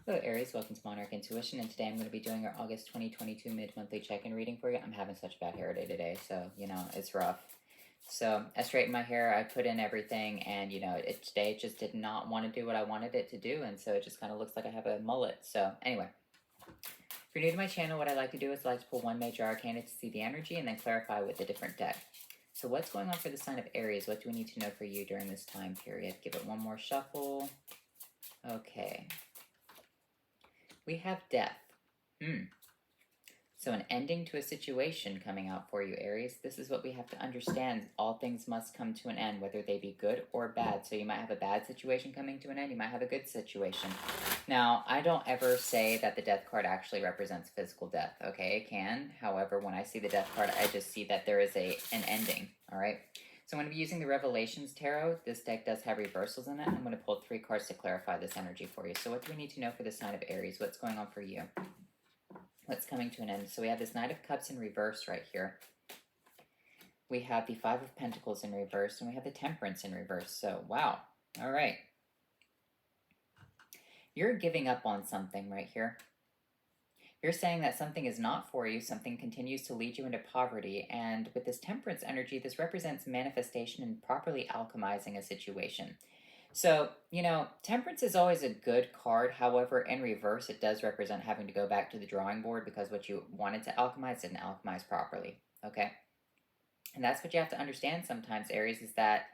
Hello Aries, welcome to Monarch Intuition, and today I'm going to be doing your August 2022 mid-monthly check-in reading for you. I'm having such a bad hair day today, so, it's rough. So, I straightened my hair, I put in everything, and, today it just did not want to do what I wanted it to do, and so it just kind of looks like I have a mullet. So, anyway, if you're new to my channel, what I like to do is I like to pull one major arcana to see the energy and then clarify with a different deck. So, what's going on for the sign of Aries? What do we need to know for you during this time period? Give it one more shuffle. Okay. We have death. So an ending to a situation coming out for you, Aries. This is what we have to understand. All things must come to an end, whether they be good or bad. So you might have a bad situation coming to an end. You might have a good situation. Now, I don't ever say that the death card actually represents physical death. Okay, it can. However, when I see the death card, I just see that there is an ending. All right. So I'm going to be using the Revelations Tarot. This deck does have reversals in it. I'm going to pull 3 cards to clarify this energy for you. So what do we need to know for the sign of Aries? What's going on for you? What's coming to an end? So we have this Knight of Cups in reverse right here. We have the 5 of Pentacles in reverse, and we have the Temperance in reverse. So, wow. All right. You're giving up on something right here. You're saying that something is not for you, something continues to lead you into poverty, and with this Temperance energy, this represents manifestation and properly alchemizing a situation. So, Temperance is always a good card. However, in reverse, it does represent having to go back to the drawing board because what you wanted to alchemize didn't alchemize properly, okay? And that's what you have to understand sometimes, Aries, is that,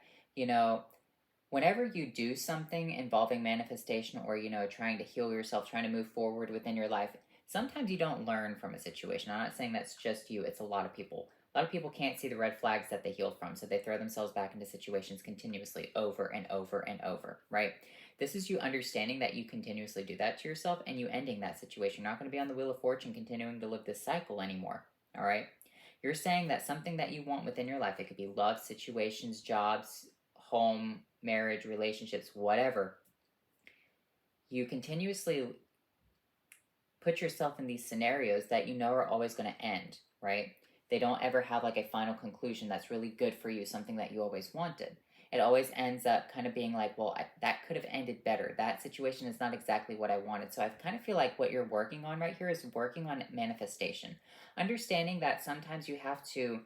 whenever you do something involving manifestation or, trying to heal yourself, trying to move forward within your life, sometimes you don't learn from a situation. I'm not saying that's just you. It's a lot of people. A lot of people can't see the red flags that they healed from, so they throw themselves back into situations continuously over and over and over, right? This is you understanding that you continuously do that to yourself and you ending that situation. You're not going to be on the Wheel of Fortune continuing to live this cycle anymore, all right? You're saying that something that you want within your life, it could be love, situations, jobs, home, marriage, relationships, whatever. You continuously put yourself in these scenarios that you know are always going to end, right? They don't ever have like a final conclusion that's really good for you, something that you always wanted. It always ends up kind of being like, well, that could have ended better. That situation is not exactly what I wanted. So I kind of feel like what you're working on right here is working on manifestation. Understanding that sometimes you have to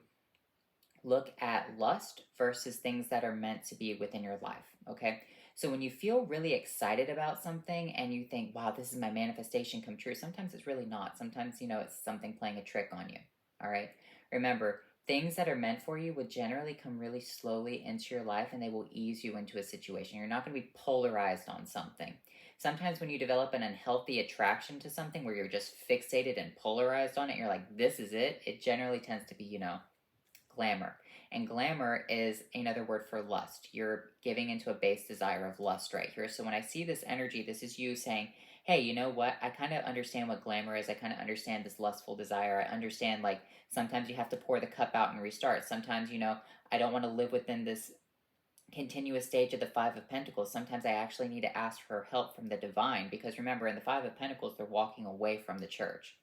look at lust versus things that are meant to be within your life, okay? So when you feel really excited about something and you think, wow, this is my manifestation come true, sometimes it's really not. Sometimes, it's something playing a trick on you, all right? Remember, things that are meant for you would generally come really slowly into your life and they will ease you into a situation. You're not going to be polarized on something. Sometimes when you develop an unhealthy attraction to something where you're just fixated and polarized on it, you're like, this is it generally tends to be, glamour. And glamour is another word for lust. You're giving into a base desire of lust right here. So when I see this energy, this is you saying, hey, you know what? I kind of understand what glamour is. I kind of understand this lustful desire. I understand, like, sometimes you have to pour the cup out and restart. Sometimes, I don't want to live within this continuous stage of the 5 of Pentacles. Sometimes I actually need to ask for help from the divine because remember, in the 5 of Pentacles, they're walking away from the church.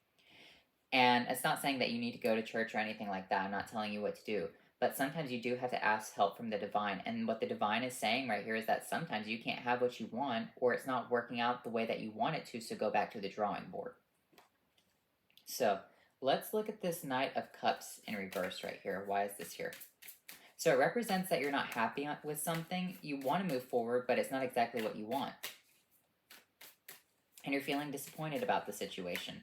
And it's not saying that you need to go to church or anything like that. I'm not telling you what to do. But sometimes you do have to ask help from the divine. And what the divine is saying right here is that sometimes you can't have what you want or it's not working out the way that you want it to, so go back to the drawing board. So let's look at this Knight of Cups in reverse right here. Why is this here? So it represents that you're not happy with something. You want to move forward, but it's not exactly what you want. And you're feeling disappointed about the situation.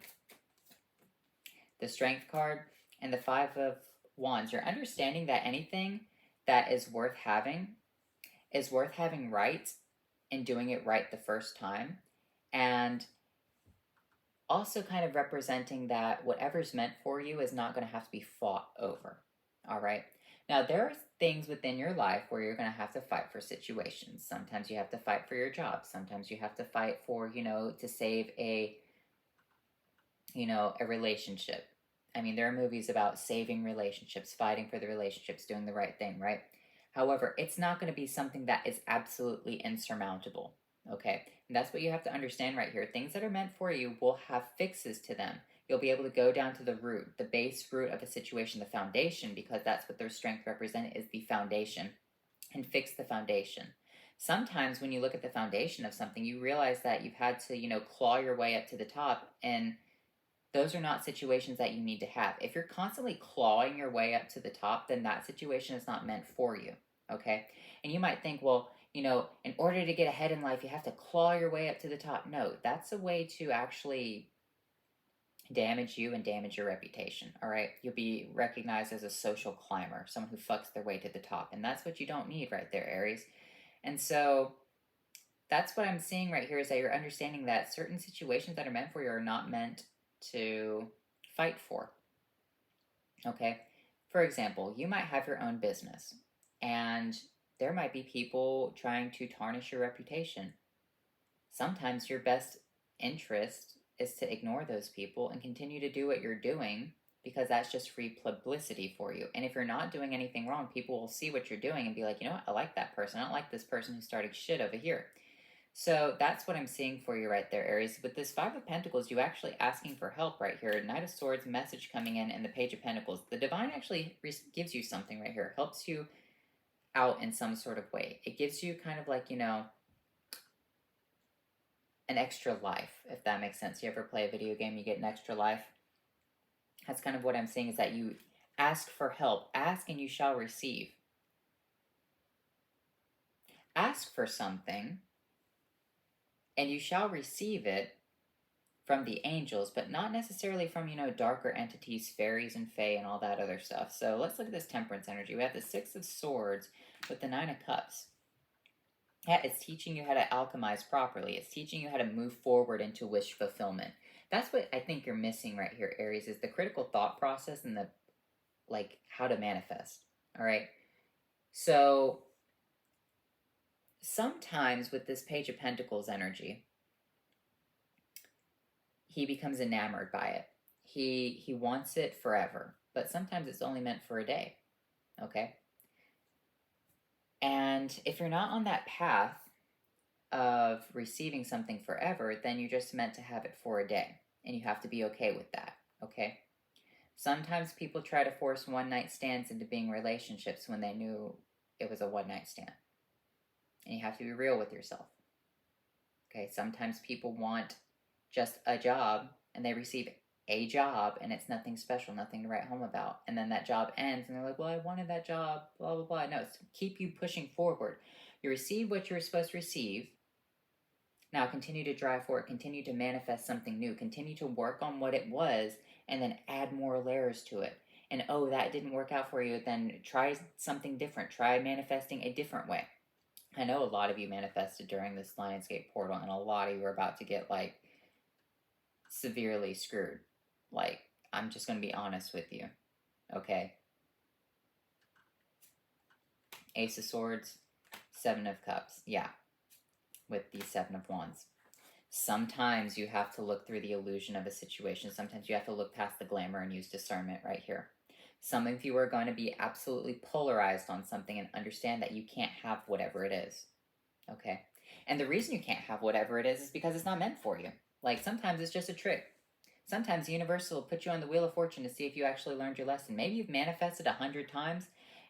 The Strength card and the 5 of Wands, you're understanding that anything that is worth having right and doing it right the first time. And also kind of representing that whatever's meant for you is not going to have to be fought over. All right. Now, there are things within your life where you're going to have to fight for situations. Sometimes you have to fight for your job. Sometimes you have to fight for, to save a relationship. I mean, there are movies about saving relationships, fighting for the relationships, doing the right thing, right? However, it's not going to be something that is absolutely insurmountable, okay? And that's what you have to understand right here. Things that are meant for you will have fixes to them. You'll be able to go down to the root, the base root of a situation, the foundation, because that's what their strength represents, is the foundation, and fix the foundation. Sometimes when you look at the foundation of something, you realize that you've had to, claw your way up to the top, and those are not situations that you need to have. If you're constantly clawing your way up to the top, then that situation is not meant for you. Okay. And you might think, well, in order to get ahead in life, you have to claw your way up to the top. No, that's a way to actually damage you and damage your reputation. All right. You'll be recognized as a social climber, someone who fucks their way to the top. And that's what you don't need right there, Aries. And so that's what I'm seeing right here, is that you're understanding that certain situations that are meant for you are not meant to fight for. Okay. For example, you might have your own business, and there might be people trying to tarnish your reputation. Sometimes your best interest is to ignore those people and continue to do what you're doing, because that's just free publicity for you. And if you're not doing anything wrong, people will see what you're doing and be like, you know what, I like that person. I don't like this person who's starting shit over here. So that's what I'm seeing for you right there, Aries. With this Five of Pentacles, you actually asking for help right here. Knight of Swords, message coming in, and the Page of Pentacles. The Divine actually gives you something right here. Helps you out in some sort of way. It gives you kind of like, an extra life, if that makes sense. You ever play a video game, you get an extra life? That's kind of what I'm seeing, is that you ask for help. Ask and you shall receive. Ask for something and you shall receive it from the angels, but not necessarily from, darker entities, fairies and fae and all that other stuff. So let's look at this temperance energy. We have the Six of Swords with the Nine of Cups. Yeah, it's teaching you how to alchemize properly. It's teaching you how to move forward into wish fulfillment. That's what I think you're missing right here, Aries, is the critical thought process and the, how to manifest. All right. So sometimes with this Page of Pentacles energy, he becomes enamored by it. He wants it forever, but sometimes it's only meant for a day. Okay. And if you're not on that path of receiving something forever, then you're just meant to have it for a day. And you have to be okay with that. Okay. Sometimes people try to force one night stands into being relationships when they knew it was a one night stand. And you have to be real with yourself. Okay. Sometimes people want just a job and they receive a job and it's nothing special, nothing to write home about. And then that job ends and they're like, well, I wanted that job, blah, blah, blah. No, it's to keep you pushing forward. You receive what you were supposed to receive. Now continue to drive forward, continue to manifest something new, continue to work on what it was, and then add more layers to it. And oh, that didn't work out for you, then try something different. Try manifesting a different way. I know a lot of you manifested during this Lionsgate portal, and a lot of you are about to get severely screwed. I'm just going to be honest with you. Okay. Ace of Swords, Seven of Cups. Yeah. With the Seven of Wands. Sometimes you have to look through the illusion of a situation. Sometimes you have to look past the glamour and use discernment right here. Some of you are going to be absolutely polarized on something and understand that you can't have whatever it is. Okay. And the reason you can't have whatever it is because it's not meant for you. Sometimes it's just a trick. Sometimes the universe will put you on the Wheel of Fortune to see if you actually learned your lesson. Maybe you've manifested 100 times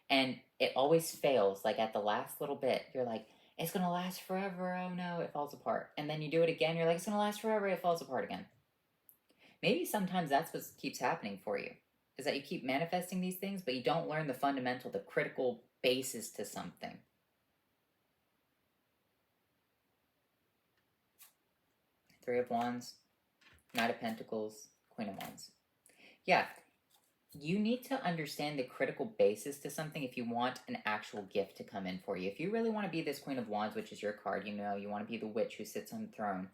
and it always fails. At the last little bit, you're like, it's going to last forever. Oh no, it falls apart. And then you do it again. You're like, it's going to last forever. It falls apart again. Maybe sometimes that's what keeps happening for you, is that you keep manifesting these things, but you don't learn the fundamental, the critical basis to something. Three of Wands, Knight of Pentacles, Queen of Wands. Yeah, you need to understand the critical basis to something if you want an actual gift to come in for you. If you really want to be this Queen of Wands, which is your card, you want to be the witch who sits on the throne,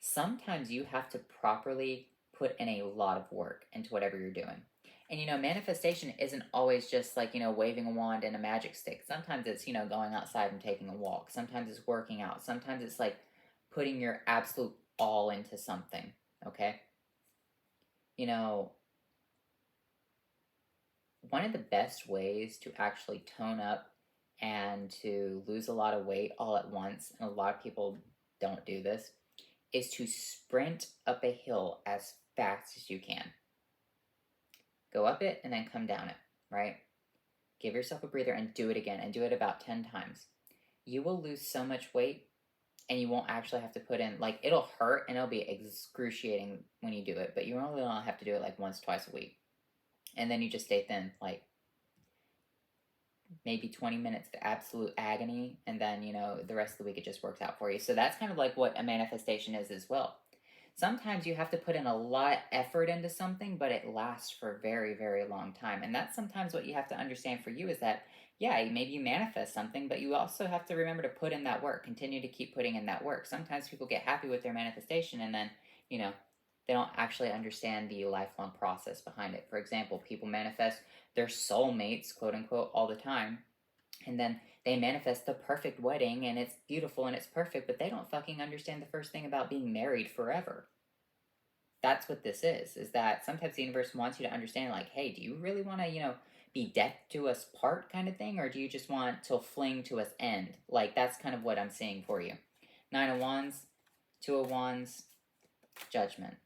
sometimes you have to properly put in a lot of work into whatever you're doing. And manifestation isn't always just waving a wand and a magic stick. Sometimes it's going outside and taking a walk. Sometimes it's working out. Sometimes it's putting your absolute all into something. Okay. One of the best ways to actually tone up and to lose a lot of weight all at once, and a lot of people don't do this, is to sprint up a hill as fast as you can. Go up it and then come down it, right? Give yourself a breather and do it again, and do it about 10 times. you will lose so much weight and you won't actually have to put in, like, it'll hurt and it'll be excruciating when you do it, but you only have to do it like once, twice a week. And then you just stay thin, like maybe 20 minutes to absolute agony, and then, the rest of the week it just works out for you. So that's kind of like what a manifestation is as well. Sometimes you have to put in a lot of effort into something, but it lasts for a very, very long time. And that's sometimes what you have to understand for you is that, yeah, maybe you manifest something, but you also have to remember to put in that work, continue to keep putting in that work. Sometimes people get happy with their manifestation and then, you know, they don't actually understand the lifelong process behind it. For example, people manifest their soulmates, quote unquote, all the time. And then they manifest the perfect wedding and it's beautiful and it's perfect, but they don't fucking understand the first thing about being married forever. That's what this is that sometimes the universe wants you to understand, like, hey, do you really want to, be death to us part kind of thing? Or do you just want till fling to us end? Like, that's kind of what I'm seeing for you. 9 of Wands, 2 of Wands, Judgment.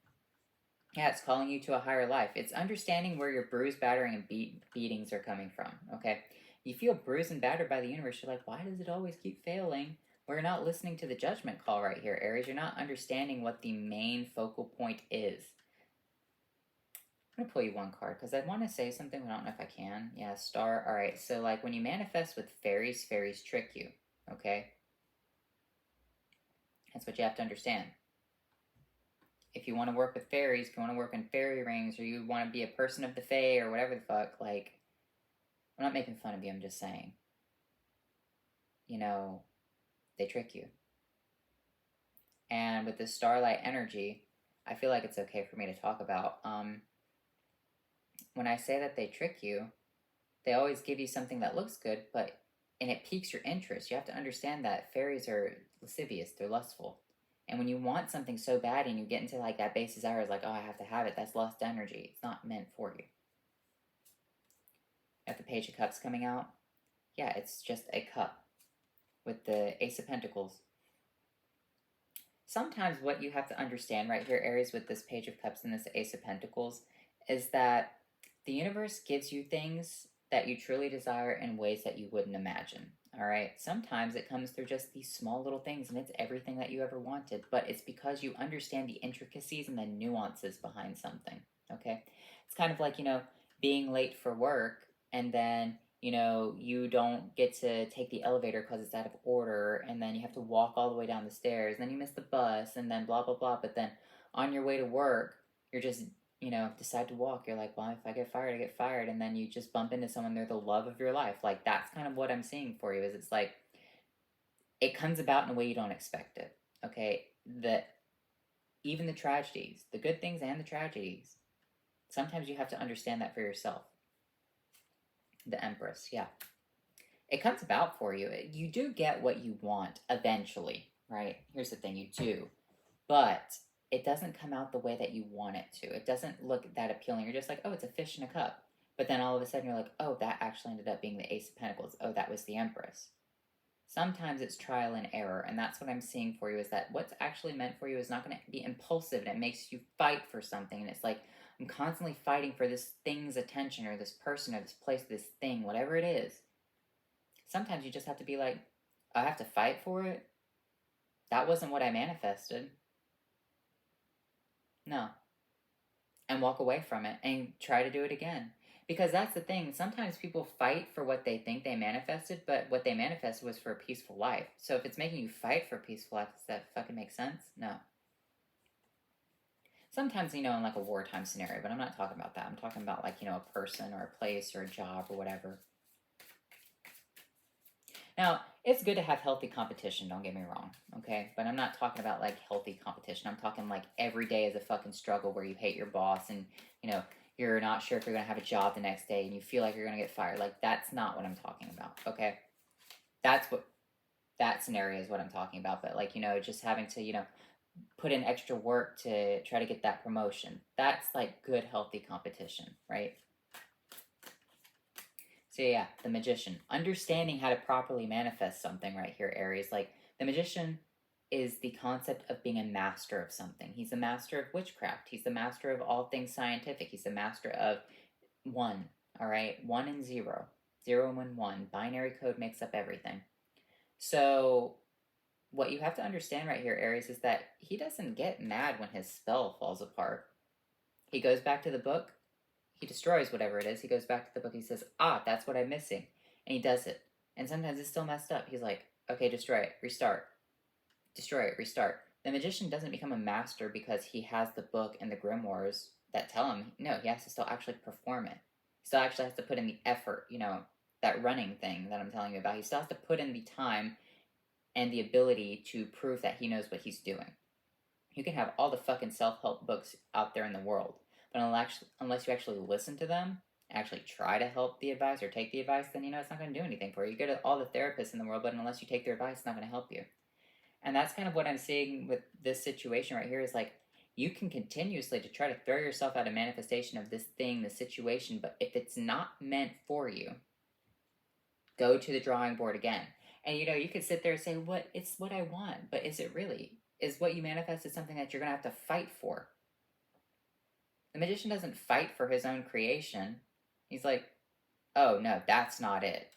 Yeah, it's calling you to a higher life. It's understanding where your bruise, battering, and beatings are coming from, okay? You feel bruised and battered by the universe. You're like, why does it always keep failing? Well, you're not listening to the judgment call right here, Aries. You're not understanding what the main focal point is. I'm going to pull you one card because I want to say something, but I don't know if I can. Yeah, Star. All right, so like when you manifest with fairies, fairies trick you, okay? That's what you have to understand. If you want to work with fairies, if you want to work in fairy rings, or you want to be a person of the fae, or whatever the fuck, like, I'm not making fun of you, I'm just saying. They trick you. And with this starlight energy, I feel like it's okay for me to talk about. When I say that they trick you, they always give you something that looks good, and it piques your interest. You have to understand that fairies are lascivious, they're lustful. And when you want something so bad and you get into like that base desire, is like, oh, I have to have it, that's lust energy. It's not meant for you. At the Page of Cups coming out, yeah, it's just a cup with the Ace of Pentacles. Sometimes what you have to understand right here, Aries, with this Page of Cups and this Ace of Pentacles, is that the universe gives you things that you truly desire in ways that you wouldn't imagine. All right. Sometimes it comes through just these small little things and it's everything that you ever wanted, but it's because you understand the intricacies and the nuances behind something. Okay. It's kind of like, being late for work and then, you don't get to take the elevator because it's out of order, and then you have to walk all the way down the stairs, and then you miss the bus, and then blah, blah, blah. But then on your way to work, you're just decide to walk. You're like, well, if I get fired, I get fired. And then you just bump into someone, they're the love of your life. Like, that's kind of what I'm seeing for you, is it's like, it comes about in a way you don't expect it. Okay. Even the tragedies, the good things and the tragedies, sometimes you have to understand that for yourself. The Empress. Yeah. It comes about for you. You do get what you want eventually, right? Here's the thing, you do. But it doesn't come out the way that you want it to. It doesn't look that appealing. You're just like, oh, it's a fish in a cup. But then all of a sudden you're like, oh, that actually ended up being the Ace of Pentacles. Oh, that was the Empress. Sometimes it's trial and error, and that's what I'm seeing for you, is that what's actually meant for you is not going to be impulsive, and it makes you fight for something. And it's like, I'm constantly fighting for this thing's attention, or this person, or this place, this thing, whatever it is. Sometimes you just have to be like, I have to fight for it? That wasn't what I manifested. No. And walk away from it and try to do it again. Because that's the thing. Sometimes people fight for what they think they manifested, but what they manifested was for a peaceful life. So if it's making you fight for a peaceful life, does that fucking make sense? No. Sometimes, in like a wartime scenario, but I'm not talking about that. I'm talking about like, a person or a place or a job or whatever. Now, it's good to have healthy competition, don't get me wrong, okay? But I'm not talking about, like, healthy competition. I'm talking, like, every day is a fucking struggle where you hate your boss and, you're not sure if you're going to have a job the next day and you feel like you're going to get fired. Like, that's not what I'm talking about, okay? That scenario is what I'm talking about. But, like, just having to, put in extra work to try to get that promotion. That's, like, good, healthy competition, right? So yeah, the Magician. Understanding how to properly manifest something right here, Aries. Like, the Magician is the concept of being a master of something. He's a master of witchcraft. He's the master of all things scientific. He's the master of one, all right? 1 and 0. 0 and 1. Binary code makes up everything. So what you have to understand right here, Aries, is that he doesn't get mad when his spell falls apart. He goes back to the book, he destroys whatever it is, he goes back to the book, he says, ah, that's what I'm missing. And he does it. And sometimes it's still messed up. He's like, okay, destroy it, restart. Destroy it, restart. The magician doesn't become a master because he has the book and the grimoires that tell him. No, he has to still actually perform it. He still actually has to put in the effort, that running thing that I'm telling you about. He still has to put in the time and the ability to prove that he knows what he's doing. You can have all the fucking self-help books out there in the world, but unless you actually listen to them, actually try to help the advice or take the advice, then it's not going to do anything for you. You go to all the therapists in the world, but unless you take their advice, it's not going to help you. And that's kind of what I'm seeing with this situation right here is like, you can continuously to try to throw yourself out a manifestation of this thing, this situation, but if it's not meant for you, go to the drawing board again. And you could sit there and say, it's what I want, but is it really? Is what you manifested something that you're gonna have to fight for? The magician doesn't fight for his own creation. He's like, oh no, that's not it.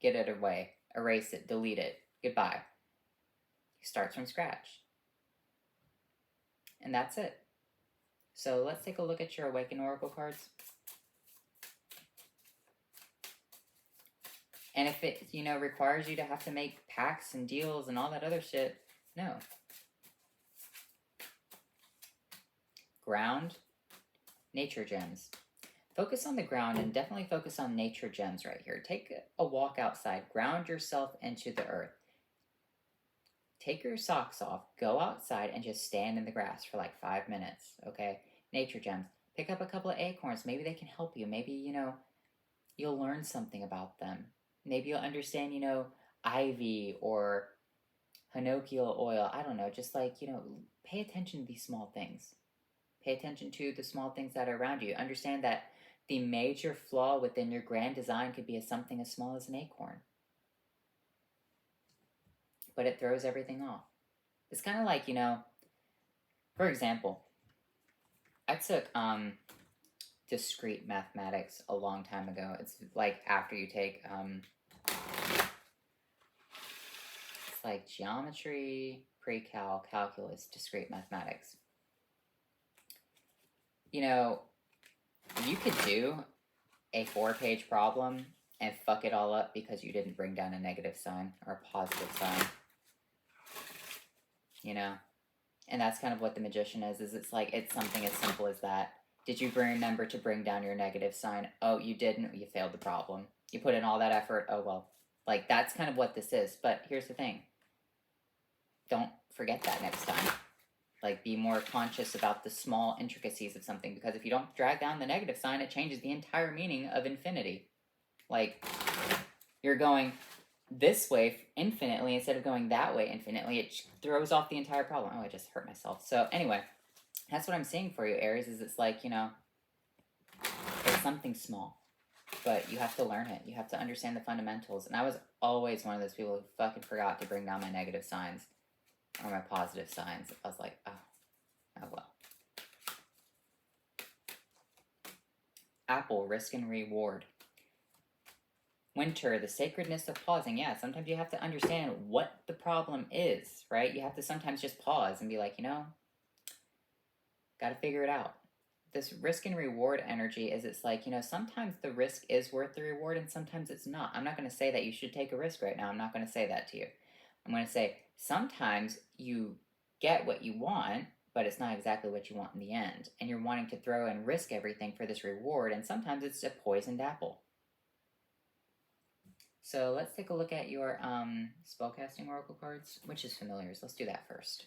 Get it away. Erase it, delete it. Goodbye. He starts from scratch. And that's it. So let's take a look at your Awakened Oracle cards. And if it, requires you to have to make pacts and deals and all that other shit, no. Ground, nature gems. Focus on the ground and definitely focus on nature gems right here. Take a walk outside. Ground yourself into the earth. Take your socks off. Go outside and just stand in the grass for like 5 minutes, okay? Nature gems. Pick up a couple of acorns. Maybe they can help you. Maybe, you'll learn something about them. Maybe you'll understand, ivy or hinokial oil. I don't know. Just like, pay attention to these small things. Pay attention to the small things that are around you. Understand that the major flaw within your grand design could be something as small as an acorn. But it throws everything off. It's kind of like, for example, I took discrete mathematics a long time ago. It's like after you take it's like geometry, pre-cal, calculus, discrete mathematics. You could do a 4-page problem and fuck it all up because you didn't bring down a negative sign or a positive sign. And that's kind of what the magician is it's like, it's something as simple as that. Did you remember to bring down your negative sign? Oh, you didn't. You failed the problem. You put in all that effort. Oh, well. Like, that's kind of what this is. But here's the thing. Don't forget that next time. Like, be more conscious about the small intricacies of something. Because if you don't drag down the negative sign, it changes the entire meaning of infinity. Like, you're going this way infinitely instead of going that way infinitely. It throws off the entire problem. Oh, I just hurt myself. So, anyway. That's what I'm saying for you, Aries, is it's like, it's something small, but you have to learn it. You have to understand the fundamentals. And I was always one of those people who fucking forgot to bring down my negative signs or my positive signs. I was like, oh well. Apple, risk and reward. Winter, the sacredness of pausing. Yeah, sometimes you have to understand what the problem is, right? You have to sometimes just pause and be like, got to figure it out. This risk and reward energy is it's like, sometimes the risk is worth the reward and sometimes it's not. I'm not going to say that you should take a risk right now. I'm not going to say that to you. I'm going to say sometimes you get what you want, but it's not exactly what you want in the end. And you're wanting to throw and risk everything for this reward, and sometimes it's a poisoned apple. So let's take a look at your spellcasting oracle cards, which is familiars. Let's do that first.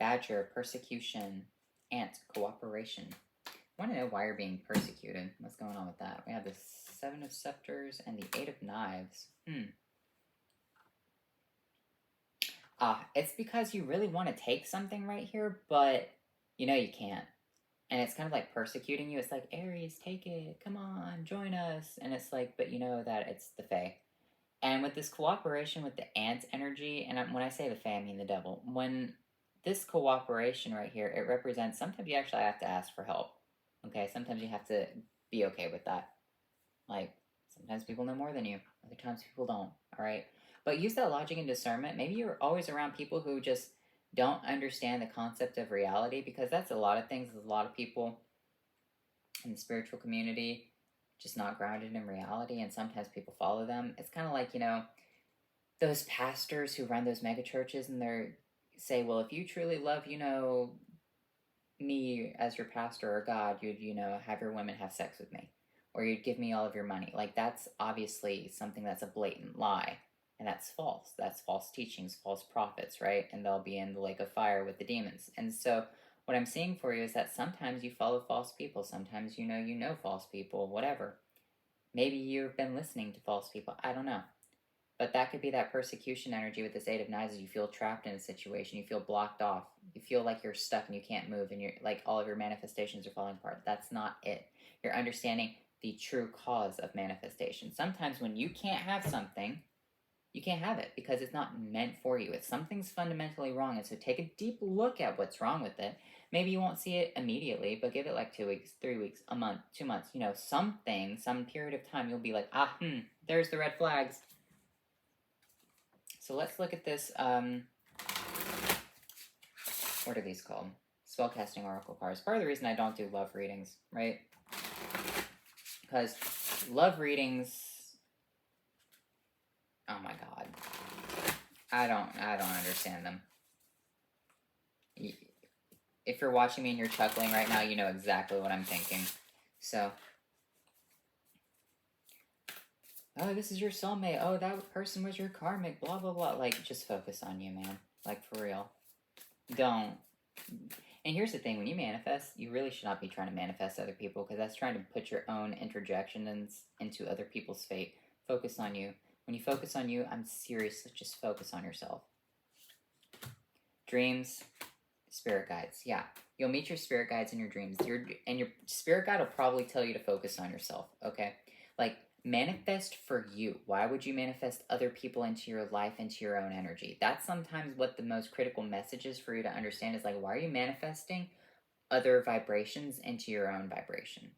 Badger, persecution. Ant, cooperation. I want to know why you're being persecuted. What's going on with that? We have the 7 of Scepters and the 8 of Knives. It's because you really want to take something right here, but you can't. And it's kind of like persecuting you. It's like, Aries, take it. Come on, join us. And it's like, but you know that it's the Fae. And with this cooperation with the ant energy, and when I say the Fae, I mean the devil. When this cooperation right here, it represents sometimes you actually have to ask for help. Okay, sometimes you have to be okay with that. Like, sometimes people know more than you, other times people don't, all right? But use that logic and discernment. Maybe you're always around people who just don't understand the concept of reality, because that's a lot of things. There's a lot of people in the spiritual community just not grounded in reality, and sometimes people follow them. It's kind of like, those pastors who run those mega churches, and they're say, well, if you truly love, me as your pastor or God, you'd, have your women have sex with me, or you'd give me all of your money. Like, that's obviously something that's a blatant lie, and that's false. That's false teachings, false prophets, right? And they'll be in the lake of fire with the demons. And so, what I'm seeing for you is that sometimes you follow false people, sometimes you know false people, whatever. Maybe you've been listening to false people. I don't know. But that could be that persecution energy with this Eight of Knives. You feel trapped in a situation. You feel blocked off. You feel like you're stuck and you can't move, and you're like all of your manifestations are falling apart. That's not it. You're understanding the true cause of manifestation. Sometimes when you can't have something, you can't have it because it's not meant for you. It's something's fundamentally wrong. And so take a deep look at what's wrong with it. Maybe you won't see it immediately, but give it like 2 weeks, 3 weeks, a month, 2 months, something, some period of time, you'll be like, there's the red flags. So let's look at this, what are these called? Spellcasting oracle cards. Part of the reason I don't do love readings, right? Because love readings, oh my god, I don't understand them. If you're watching me and you're chuckling right now, you know exactly what I'm thinking. So, oh, this is your soulmate. Oh, that person was your karmic. Blah blah blah. Like, just focus on you, man. Like, for real. Don't. And here's the thing: when you manifest, you really should not be trying to manifest other people, because that's trying to put your own interjections into other people's fate. Focus on you. When you focus on you, I'm serious. Just focus on yourself. Dreams, spirit guides. Yeah, you'll meet your spirit guides in your dreams. Your spirit guide will probably tell you to focus on yourself. Okay, like, manifest for you. Why would you manifest other people into your life, into your own energy? That's sometimes what the most critical message is for you to understand, is like, why are you manifesting other vibrations into your own vibration?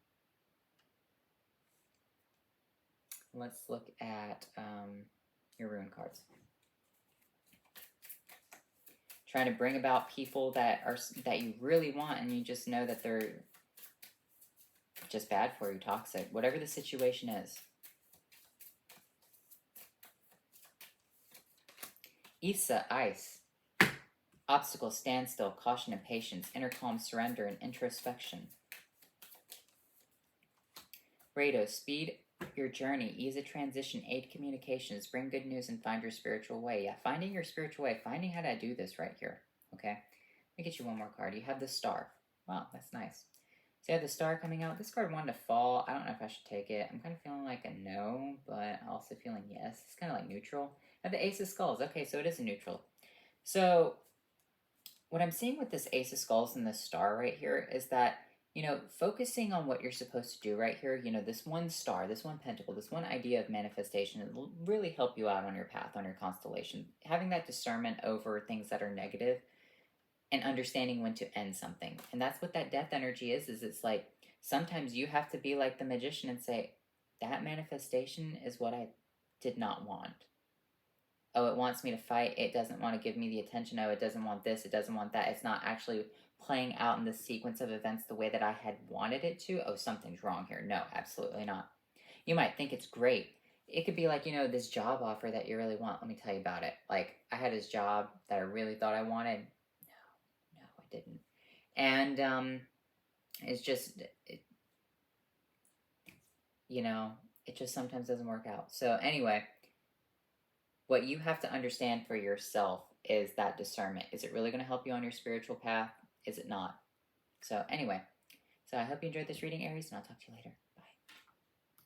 Let's look at your rune cards. Trying to bring about people that you really want, and you just know that they're just bad for you, toxic, whatever the situation is. Issa, ice. Obstacle, standstill, caution and patience, inner calm, surrender, and introspection. Rado, speed your journey, ease a transition, aid communications, bring good news, and find your spiritual way. Yeah, finding your spiritual way, finding how to do this right here. Okay, let me get you one more card. You have the Star. Wow, that's nice. So you have the Star coming out. This card wanted to fall. I don't know if I should take it. I'm kind of feeling like a no, but also feeling yes. It's kind of like neutral. I have the Ace of Skulls. Okay, so it is a neutral. So what I'm seeing with this Ace of Skulls and this Star right here is that, focusing on what you're supposed to do right here, this one star, this one pentacle, this one idea of manifestation, it will really help you out on your path, on your constellation. Having that discernment over things that are negative and understanding when to end something. And that's what that death energy is it's like, sometimes you have to be like the magician and say, that manifestation is what I did not want. Oh, it wants me to fight. It doesn't want to give me the attention. Oh, it doesn't want this. It doesn't want that. It's not actually playing out in the sequence of events the way that I had wanted it to. Oh, something's wrong here. No, absolutely not. You might think it's great. It could be like, this job offer that you really want. Let me tell you about it. Like, I had this job that I really thought I wanted. No, I didn't. And it's just, it just sometimes doesn't work out. So anyway, what you have to understand for yourself is that discernment. Is it really going to help you on your spiritual path? Is it not? So anyway, I hope you enjoyed this reading, Aries, and I'll talk to you later.